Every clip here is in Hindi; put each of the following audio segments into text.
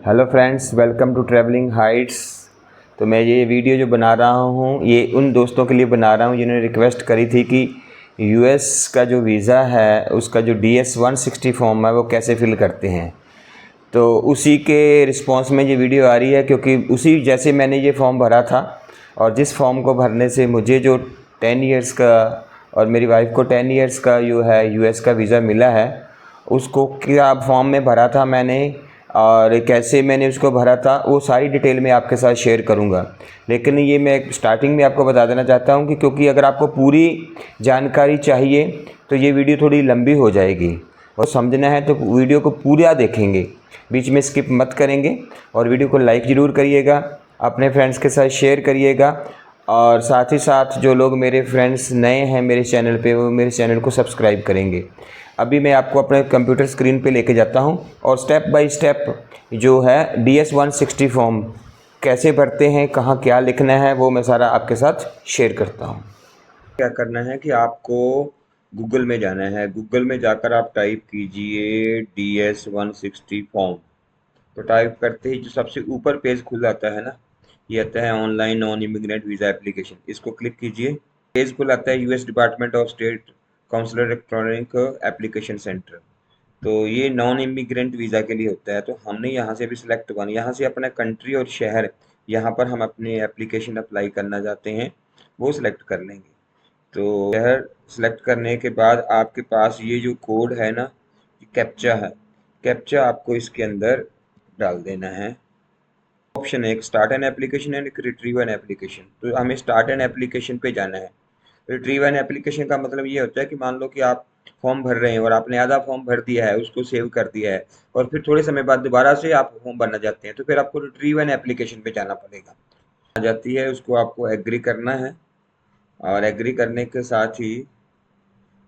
Hello friends, welcome to travelling heights. तो मैं ये वीडियो जो बना रहा हूँ ये उन दोस्तों के लिए बना रहा हूँ जिन्होंने रिक्वेस्ट करी थी कि यूएस का जो वीज़ा है उसका जो DS-160 फॉर्म है वो कैसे फिल करते हैं। तो उसी के रिस्पांस में ये वीडियो आ रही है, क्योंकि उसी जैसे मैंने ये फॉर्म भरा था और जिस फॉर्म को भरने से मुझे जो 10 इयर्स का और मेरी वाइफ को 10 इयर्स का जो है यूएस का वीज़ा मिला है, उसको क्या फॉर्म में भरा था मैंने और कैसे मैंने उसको भरा था वो सारी डिटेल में आपके साथ शेयर करूंगा। लेकिन ये मैं स्टार्टिंग में आपको बता देना चाहता हूं कि क्योंकि अगर आपको पूरी जानकारी चाहिए तो ये वीडियो थोड़ी लंबी हो जाएगी और समझना है तो वीडियो को पूरा देखेंगे, बीच में स्किप मत करेंगे। और वीडियो को लाइक ज़रूर करिएगा, अपने फ्रेंड्स के साथ शेयर करिएगा और साथ ही साथ जो लोग मेरे फ्रेंड्स नए हैं मेरे चैनल पे वो मेरे चैनल को सब्सक्राइब करेंगे। अभी मैं आपको अपने कंप्यूटर स्क्रीन पे लेके जाता हूं और स्टेप बाय स्टेप जो है DS-160 फॉर्म कैसे भरते हैं, कहाँ क्या लिखना है, वो मैं सारा आपके साथ शेयर करता हूं। क्या करना है कि आपको गूगल में जाना है। गूगल में जाकर आप टाइप कीजिए DS-160 फॉर्म। तो टाइप करते ही जो सबसे ऊपर पेज खुल जाता है ना, ये आता है online non immigrant visa application. इसको क्लिक कीजिए। पेज खुल आता है US department of state consular electronic application centre. तो ये नॉन इमिग्रेंट वीज़ा के लिए होता है। तो हमने यहाँ से भी सिलेक्ट करना, यहाँ से अपना कंट्री और शहर यहाँ पर हम अपनी एप्लीकेशन अप्लाई करना चाहते हैं वो सिलेक्ट कर लेंगे। तो शहर सिलेक्ट करने के बाद आपके पास ये जो कोड है ना, कैप्चा है, कैप्चा आपको इसके अंदर डाल देना है। ऑप्शन है एक स्टार्ट एन एप्लीकेशन एंड एक रिट्रीव एन एप्लीकेशन। तो हमें स्टार्ट एन एप्लीकेशन पे जाना है। रिट्रीव एन एप्लीकेशन का मतलब ये होता है कि मान लो कि आप फॉर्म भर रहे हैं और आपने आधा फॉर्म भर दिया है, उसको सेव कर दिया है और फिर थोड़े समय बाद दोबारा से आप फॉर्म भरना चाहते हैं तो फिर आपको रिट्रीव एन एप्लीकेशन पे जाना पड़ेगा। आ जाती है, उसको आपको एग्री करना है और एग्री करने के साथ ही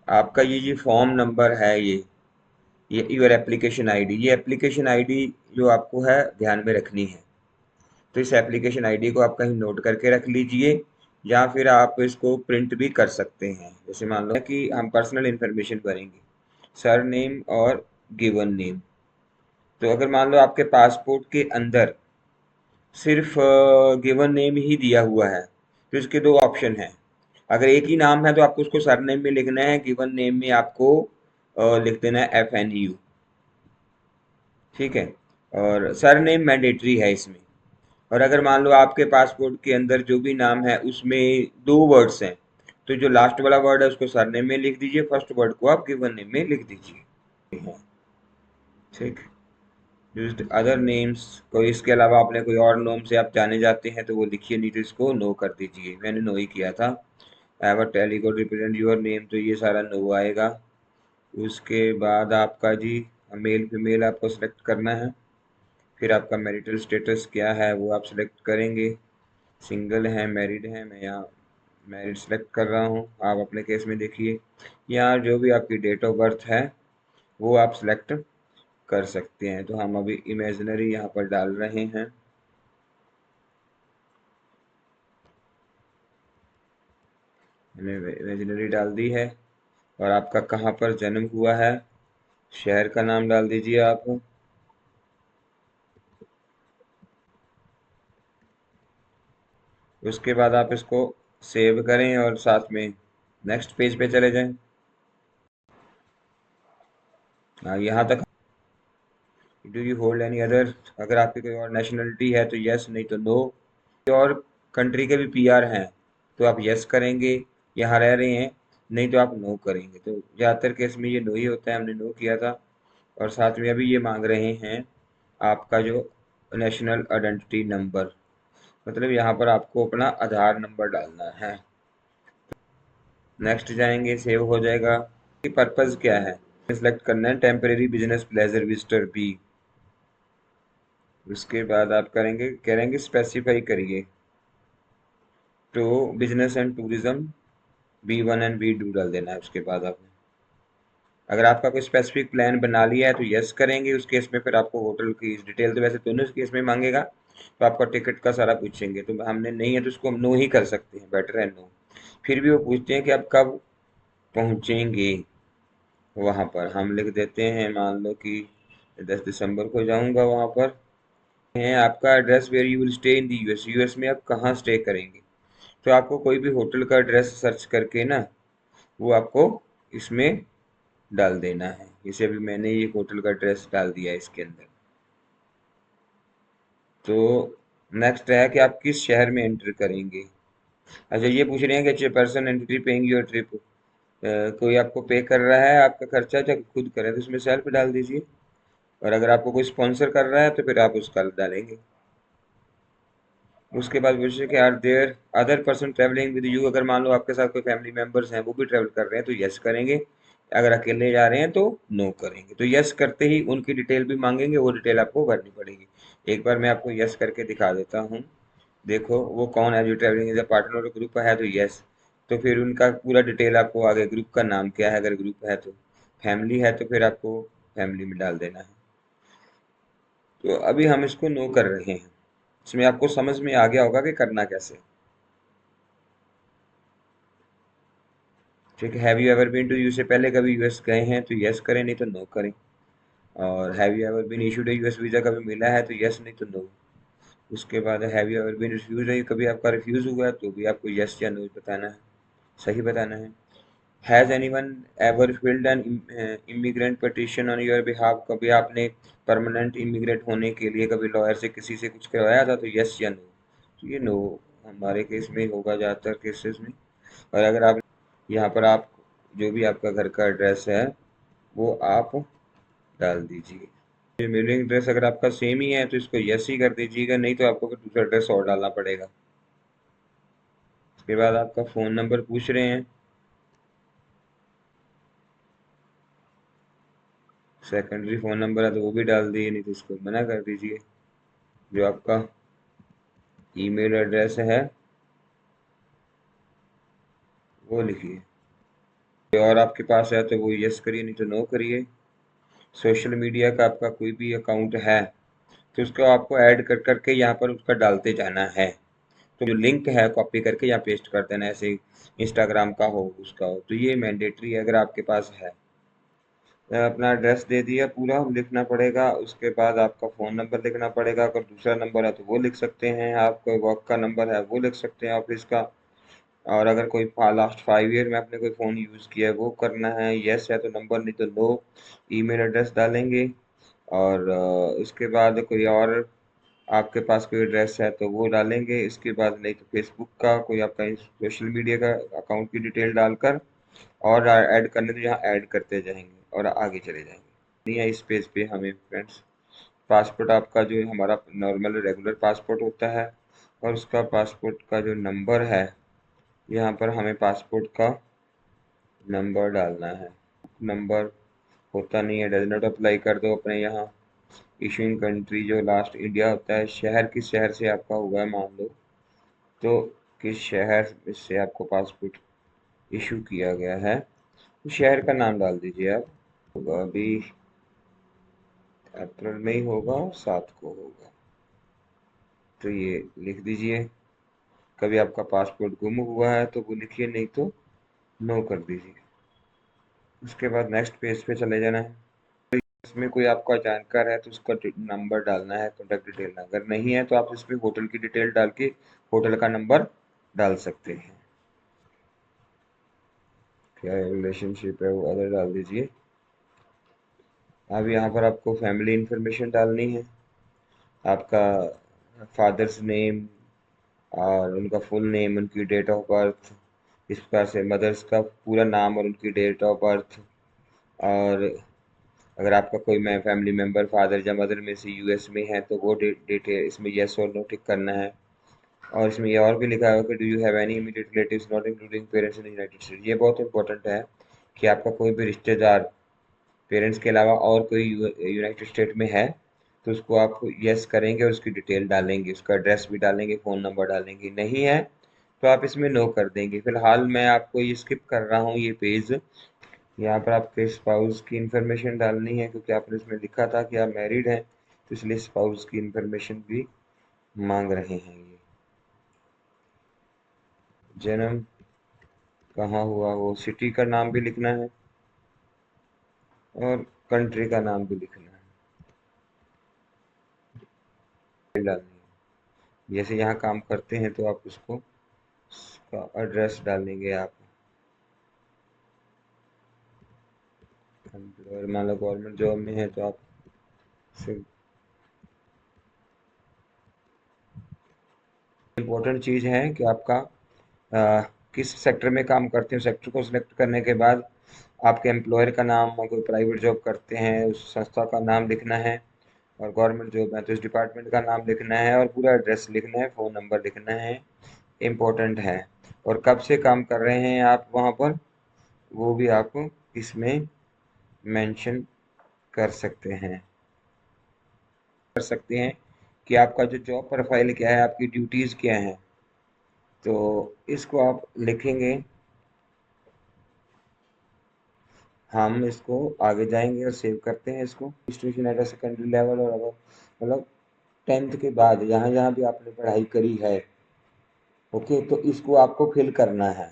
आपका ये फॉर्म नंबर है, ये योर एप्लीकेशन आईडी, ये एप्लीकेशन आईडी जो आपको है ध्यान में रखनी है। तो इस एप्लीकेशन आईडी को आप कहीं नोट करके रख लीजिए या फिर आप इसको प्रिंट भी कर सकते हैं। जैसे मान लो कि हम पर्सनल इन्फॉर्मेशन भरेंगे, सर नेम और गिवन नेम। तो अगर मान लो आपके पासपोर्ट के अंदर सिर्फ गिवन नेम ही दिया हुआ है तो इसके दो ऑप्शन हैं। अगर एक ही नाम है तो आपको उसको सरनेम में लिखना है, गिवन नेम में आपको लिख देना है FNU। ठीक है, और सरनेम मैंडेटरी है इसमें। और अगर मान लो आपके पासपोर्ट के अंदर जो भी नाम है उसमें दो वर्ड्स हैं तो जो लास्ट वाला वर्ड है उसको सरनेम में लिख दीजिए, फर्स्ट वर्ड को आप गिवन नेम में लिख दीजिए। ठीक, यूज्ड अदर नेम्स, कोई इसके अलावा आपने कोई और नाम से आप जाने जाते हैं तो वो लिखिए, नहीं तो इसको नो कर दीजिए। मैंने नो ही किया था। एवर टेलीकोड रिप्रेजेंट योर नेम, तो ये सारा नो आएगा। उसके बाद आपका जी मेल फीमेल आपको सेलेक्ट करना है। फिर आपका मैरिटल स्टेटस क्या है वो आप सेलेक्ट करेंगे, सिंगल है मैरिड है। मैं यहाँ मैरिड सेलेक्ट कर रहा हूँ, आप अपने केस में देखिए। यहाँ जो भी आपकी डेट ऑफ बर्थ है वो आप सेलेक्ट कर सकते हैं। तो हम अभी इमेजिनरी यहाँ पर डाल रहे हैं। मैंने इमेजिनरी डाल दी है। और आपका कहाँ पर जन्म हुआ है, शहर का नाम डाल दीजिए आप। उसके बाद आप इसको सेव करें और साथ में नेक्स्ट पेज पे चले जाएं। हाँ, यहाँ तक। Do you hold any other, अगर आपकी कोई और नेशनलिटी है तो यस, नहीं तो नो। और कंट्री के भी PR हैं तो आप यस करेंगे, यहाँ रह रहे हैं, नहीं तो आप नो करेंगे। तो ज़्यादातर केस में ये नो ही होता है, हमने नो किया था। और साथ में अभी ये मांग रहे हैं आपका जो नेशनल आइडेंटिटी नंबर, मतलब यहाँ पर आपको अपना आधार नंबर डालना है। नेक्स्ट जाएंगे, सेव हो जाएगा। पर्पज़ क्या है सिलेक्ट करना है, temporary business pleasure visitor B। उसके बाद आप करेंगे स्पेसिफाई करिए तो business and tourism B1 and B2 डाल देना है। उसके बाद आपने अगर आपका कोई स्पेसिफिक प्लान बना लिया है तो यस करेंगे। उस केस में फिर आपको होटल की डिटेल तो वैसे दोनों केस में मांगेगा, तो आपका टिकट का सारा पूछेंगे। तो हमने नहीं है तो उसको हम नो ही कर सकते हैं, बेटर है नो। फिर भी वो पूछते हैं कि आप कब पहुँचेंगे वहाँ पर, हम लिख देते हैं मान लो कि 10 दिसंबर को जाऊँगा वहाँ पर। हैं आपका address where you will stay in the US, US में आप कहाँ स्टे करेंगे। तो आपको कोई भी होटल का एड्रेस सर्च करके ना वो आपको इसमें डाल देना है। जैसे अभी मैंने ये होटल का एड्रेस डाल दिया है इसके अंदर। तो नेक्स्ट है कि आप किस शहर में एंटर करेंगे। अच्छा, ये पूछ रहे हैं कि person entity paying your trip, कोई आपको पे कर रहा है आपका खर्चा, चाहे खुद करें तो उसमें सेल्फ डाल दीजिए। और अगर आपको कोई स्पॉन्सर कर रहा है तो फिर आप उसका डालेंगे। उसके बाद पूछे कि are there other person travelling with you, अगर मान लो आपके साथ कोई फैमिली मेंबर्स हैं वो भी ट्रैवल कर रहे हैं तो यस करेंगे। अगर अकेले जा रहे हैं तो नो करेंगे। तो यस करते ही उनकी डिटेल भी मांगेंगे, वो डिटेल आपको भरनी पड़ेगी। एक बार मैं आपको यस करके दिखा देता हूँ। देखो वो कौन है जो travelling is a partner group है तो यस। तो फिर उनका पूरा डिटेल आपको आगे, ग्रुप का नाम क्या है, अगर ग्रुप है तो, फैमिली है तो फिर आपको फैमिली में डाल देना है। तो अभी हम इसको नो कर रहे हैं। इसमें आपको समझ में आ गया होगा कि करना कैसे। ठीक है, have you ever been to US से पहले कभी यूएस गए हैं तो यस करें, नहीं तो नो करें। और have you ever been issued US visa कभी मिला है तो यस, नहीं तो नो। उसके बाद have you ever been refuse है, कभी आपका रिफ्यूज हुआ है तो भी आपको यस या नो बताना है, सही बताना है। Has anyone ever field N immigrant petition on your behalf, कभी आपने परमानेंट इमिग्रेट होने के लिए कभी लॉयर से किसी से कुछ करवाया था तो यस या नो। तो ये नो हमारे केस में होगा ज़्यादातर केसेस में। और अगर आप यहाँ पर आप जो भी आपका घर का एड्रेस है वो आप डाल दीजिए। मेलिंग एड्रेस अगर आपका सेम ही है तो इसको यस ही कर दीजिएगा, नहीं तो आपको फिर दूसरा एड्रेस और डालना पड़ेगा। उसके बाद आपका फ़ोन नंबर पूछ रहे हैं, सेकेंडरी फ़ोन नंबर है तो वो भी डाल दिए, नहीं तो इसको मना कर दीजिए। जो आपका ईमेल एड्रेस है वो लिखिए। और आपके पास है तो वो यस करिए, नहीं तो नो करिए। सोशल मीडिया का आपका कोई भी अकाउंट है तो उसको आपको ऐड कर करके यहाँ पर उसका डालते जाना है। तो जो लिंक है कॉपी करके यहाँ पेस्ट कर देना है, ऐसे इंस्टाग्राम का हो उसका हो, तो ये मैंडेटरी है अगर आपके पास है। अपना एड्रेस दे दिया पूरा लिखना पड़ेगा। उसके बाद आपका फ़ोन नंबर लिखना पड़ेगा, अगर दूसरा नंबर है तो वो लिख सकते हैं, आपका वर्क का नंबर है वो लिख सकते हैं ऑफिस का। और अगर कोई लास्ट 5 ईयर में आपने कोई फ़ोन यूज़ किया है वो करना है, यस है तो नंबर, नहीं तो नो। ईमेल एड्रेस डालेंगे। और उसके बाद कोई और आपके पास कोई एड्रेस है तो वो डालेंगे। इसके बाद नहीं तो फेसबुक का कोई आपका सोशल मीडिया का अकाउंट की डिटेल डालकर और ऐड करने तो यहाँ ऐड करते जाएंगे और आगे चले जाएंगे। नहीं है इस पेज पे हमें फ्रेंड्स, पासपोर्ट आपका जो हमारा नॉर्मल रेगुलर पासपोर्ट होता है और उसका पासपोर्ट का जो नंबर है, यहाँ पर हमें पासपोर्ट का नंबर डालना है। नंबर होता नहीं है, डज नॉट अप्लाई कर दो अपने यहाँ। इशूइंग कंट्री जो लास्ट इंडिया होता है, शहर किस शहर से आपका हुआ है मान लो, तो किस शहर से आपको पासपोर्ट इशू किया गया है तो शहर का नाम डाल दीजिए आप। होगा अभी अप्रैल में ही होगा और 7 को होगा, तो ये लिख दीजिए। कभी आपका पासपोर्ट गुम हुआ है तो वो लिखिए, नहीं तो नो कर दीजिए। उसके बाद नेक्स्ट पेज पे चले जाना है। इसमें कोई आपका जानकार है तो उसका नंबर डालना है, कॉन्टैक्ट डिटेल। अगर नहीं है तो आप इसमें होटल की डिटेल डाल के होटल का नंबर डाल सकते हैं। क्या रिलेशनशिप है वो अदर डाल दीजिए। अब यहाँ पर आपको फैमिली इंफॉर्मेशन डालनी है, आपका फादर्स नेम और उनका फुल नेम, उनकी डेट ऑफ बर्थ, इस प्रकार से मदर्स का पूरा नाम और उनकी डेट ऑफ बर्थ। और अगर आपका कोई मैं फैमिली मेम्बर फादर या मदर में से यूएस में है तो वो डेट है इसमें येस और नो टिक करना है। और इसमें ये और भी लिखा है कि do you have any immediate relatives not including parents in United state. ये बहुत इंपॉर्टेंट है कि आपका कोई भी रिश्तेदार पेरेंट्स के अलावा और कोई यूनाइटेड स्टेट में है तो उसको आप यस करेंगे और उसकी डिटेल डालेंगे, उसका एड्रेस भी डालेंगे, फ़ोन नंबर डालेंगे। नहीं है तो आप इसमें नो कर देंगे। फिलहाल मैं आपको ये स्किप कर रहा हूँ ये पेज। यहाँ पर आपके स्पाउस की इंफॉर्मेशन डालनी है क्योंकि आपने इसमें लिखा था कि आप मैरिड हैं, तो इसलिए स्पाउस की इंफॉर्मेशन भी मांग रहे हैं। ये जन्म कहाँ हुआ वो सिटी का नाम भी लिखना है और कंट्री का नाम भी लिखना है। डालनी है। जैसे यहाँ काम करते हैं तो आप उसको एड्रेस डालेंगे। आप एम्प्लॉयर मान लो गवर्नमेंट जॉब में है तो आप इम्पोर्टेंट चीज़ है कि आपका किस सेक्टर में काम करते हैं, सेक्टर को सिलेक्ट करने के बाद आपके एम्प्लॉयर का नाम, कोई प्राइवेट जॉब करते हैं उस संस्था का नाम लिखना है, और गवर्नमेंट जॉब है तो इस डिपार्टमेंट का नाम लिखना है, और पूरा एड्रेस लिखना है, फ़ोन नंबर लिखना है, इम्पोर्टेंट है। और कब से काम कर रहे हैं आप वहाँ पर, वो भी आप इसमें मेंशन कर सकते हैं कि आपका जो जॉब प्रोफाइल क्या है, आपकी ड्यूटीज़ क्या हैं। तो इसको आप लिखेंगे। हम इसको आगे जाएंगे और सेव करते हैं इसको। इंस्टीट्यूशन एट सेकेंडरी लेवल, और अगर मतलब 10th के बाद जहाँ जहाँ भी आपने पढ़ाई करी है, ओके, तो इसको आपको फिल करना है।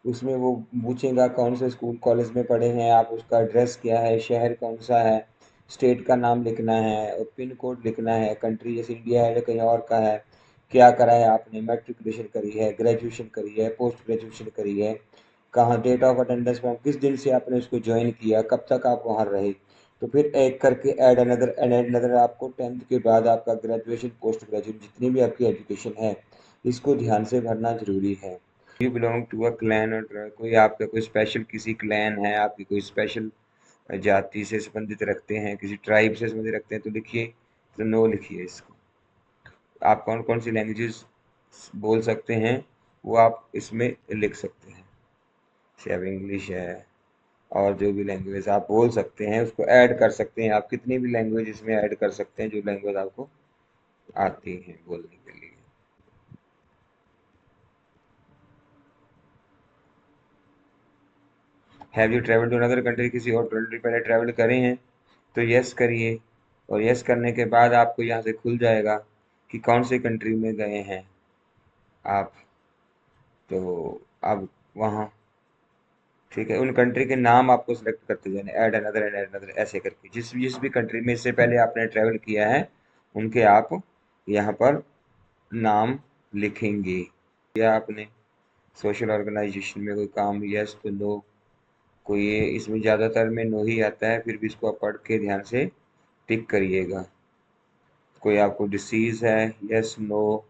उसमें वो पूछेगा कौन से स्कूल कॉलेज में पढ़े हैं आप, उसका एड्रेस क्या है, शहर कौन सा है, स्टेट का नाम लिखना है, और पिन कोड लिखना है, कंट्री जैसे इंडिया है या कहीं और का है, क्या करा है आपने, मैट्रिकुलेशन करी है, ग्रेजुएशन करी है, पोस्ट ग्रेजुएशन करी है, कहाँ, डेट ऑफ अटेंडेंस फॉर्म, किस दिन से आपने उसको ज्वाइन किया, कब तक आप वहाँ रहे। तो फिर एक करके ऐड अनदर आपको 10th के बाद आपका ग्रेजुएशन, पोस्ट ग्रेजुएशन, जितनी भी आपकी एजुकेशन है, इसको ध्यान से भरना जरूरी है। You belong to a clan, और कोई आपका कोई स्पेशल किसी क्लैन है, आपकी कोई स्पेशल जाति से संबंधित रखते हैं, किसी ट्राइब से संबंधित रखते हैं तो लिखिए, तो नो लिखिए इसको। आप कौन कौन सी लैंग्वेजेस बोल सकते हैं वो आप इसमें लिख सकते हैं, चाहे इंग्लिश है और जो भी लैंग्वेज आप बोल सकते हैं उसको ऐड कर सकते हैं। आप कितनी भी लैंग्वेज इसमें ऐड कर सकते हैं जो लैंग्वेज आपको आती हैं बोलने के लिए। Have you travel to another country, किसी और कंट्री पहले ट्रैवल करे हैं तो यस करिए, और यस करने के बाद आपको यहाँ से खुल जाएगा कि कौन से कंट्री में गए हैं आप। तो अब वहाँ ठीक है, उन कंट्री के नाम आपको सेलेक्ट करते जाने, ऐड अनदर ऐसे करके, जिस जिस भी कंट्री में इससे पहले आपने ट्रैवल किया है उनके आप यहाँ पर नाम लिखेंगे। या आपने सोशल ऑर्गेनाइजेशन में कोई काम, यस तो नो, कोई ये इसमें ज़्यादातर में नो ही आता है, फिर भी इसको आप पढ़ के ध्यान से टिक करिएगा। कोई आपको डिसीज़ है, यस नो,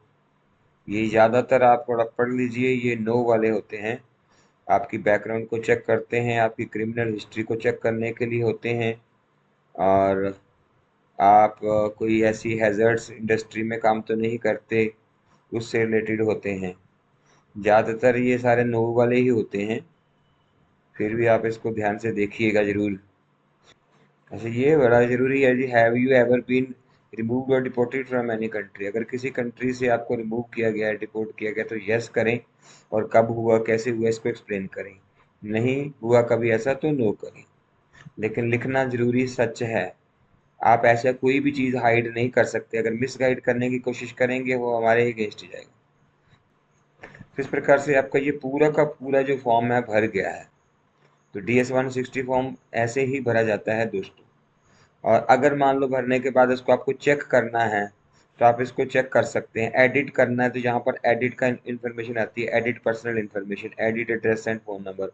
ये ज़्यादातर आप थोड़ा पढ़ लीजिए, ये नो वाले होते हैं। आपकी बैकग्राउंड को चेक करते हैं, आपकी क्रिमिनल हिस्ट्री को चेक करने के लिए होते हैं, और आप कोई ऐसी हैज़र्ड्स इंडस्ट्री में काम तो नहीं करते, उससे रिलेटेड होते हैं। ज़्यादातर ये सारे नो वाले ही होते हैं, फिर भी आप इसको ध्यान से देखिएगा ज़रूर। अच्छा, ये बड़ा ज़रूरी है जी, have you ever been removed और डिपोर्टेड फ्रॉम एनी कंट्री, अगर किसी कंट्री से आपको रिमूव किया गया है, डिपोर्ट किया गया, तो यस करें, और कब हुआ, कैसे हुआ, इसको एक्सप्लेन करें। नहीं हुआ कभी ऐसा तो नो करें, लेकिन लिखना ज़रूरी सच है। आप ऐसा कोई भी चीज़ हाइड नहीं कर सकते, अगर मिस गाइड करने की कोशिश करेंगे वो हमारे अगेंस्ट ही जाएगा। तो इस प्रकार से आपका ये पूरा का पूरा जो फॉर्म है भर गया है। तो DS-160 फॉर्म ऐसे ही भरा जाता है दोस्तों। और अगर मान लो भरने के बाद इसको आपको चेक करना है तो आप इसको चेक कर सकते हैं। एडिट करना है तो यहाँ पर एडिट का इन्फॉर्मेशन आती है, edit personal information, edit address and phone number.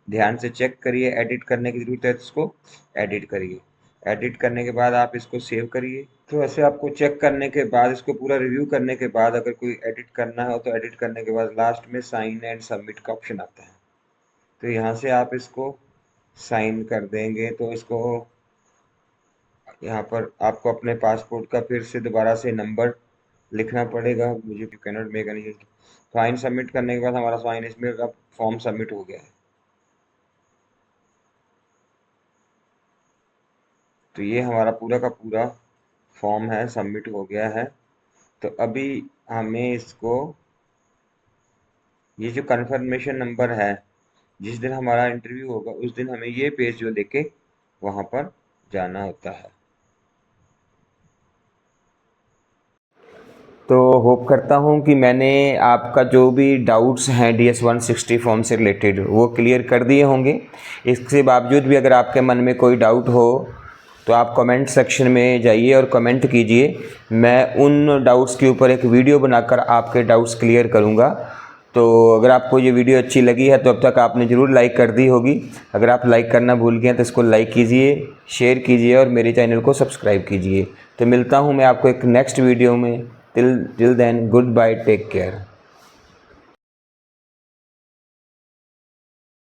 ध्यान से चेक करिए, एडिट करने की ज़रूरत है तो इसको एडिट करिए। एडिट करने के बाद आप इसको सेव करिए। तो ऐसे आपको चेक करने के बाद, इसको पूरा रिव्यू करने के बाद, अगर कोई एडिट करना हो तो एडिट करने के बाद लास्ट में साइन एंड सबमिट का ऑप्शन आता है, तो यहाँ से आप इसको साइन कर देंगे। तो इसको यहाँ पर आपको अपने पासपोर्ट का फिर से दोबारा से नंबर लिखना पड़ेगा, मुझे cannot make any. Sign submit करने के बाद हमारा साइन इसमें अब फॉर्म सबमिट हो गया है। तो ये हमारा पूरा का पूरा फॉर्म है, सबमिट हो गया है। तो अभी हमें इसको, ये जो कन्फर्मेशन नंबर है, जिस दिन हमारा इंटरव्यू होगा उस दिन हमें ये पेज जो लेके वहाँ पर जाना होता है। तो होप करता हूँ कि मैंने आपका जो भी डाउट्स हैं DS-160 फॉर्म से रिलेटेड वो क्लियर कर दिए होंगे। इसके बावजूद भी अगर आपके मन में कोई डाउट हो तो आप कमेंट सेक्शन में जाइए और कमेंट कीजिए। मैं उन डाउट्स के ऊपर एक वीडियो बनाकर आपके डाउट्स क्लियर करूँगा। तो अगर आपको ये वीडियो अच्छी लगी है तो अब तक आपने ज़रूर लाइक कर दी होगी। अगर आप लाइक करना भूल गए हैं तो इसको लाइक कीजिए, शेयर कीजिए और मेरे चैनल को सब्सक्राइब कीजिए। तो मिलता हूँ मैं आपको एक नेक्स्ट वीडियो में। Till then good bye, take care.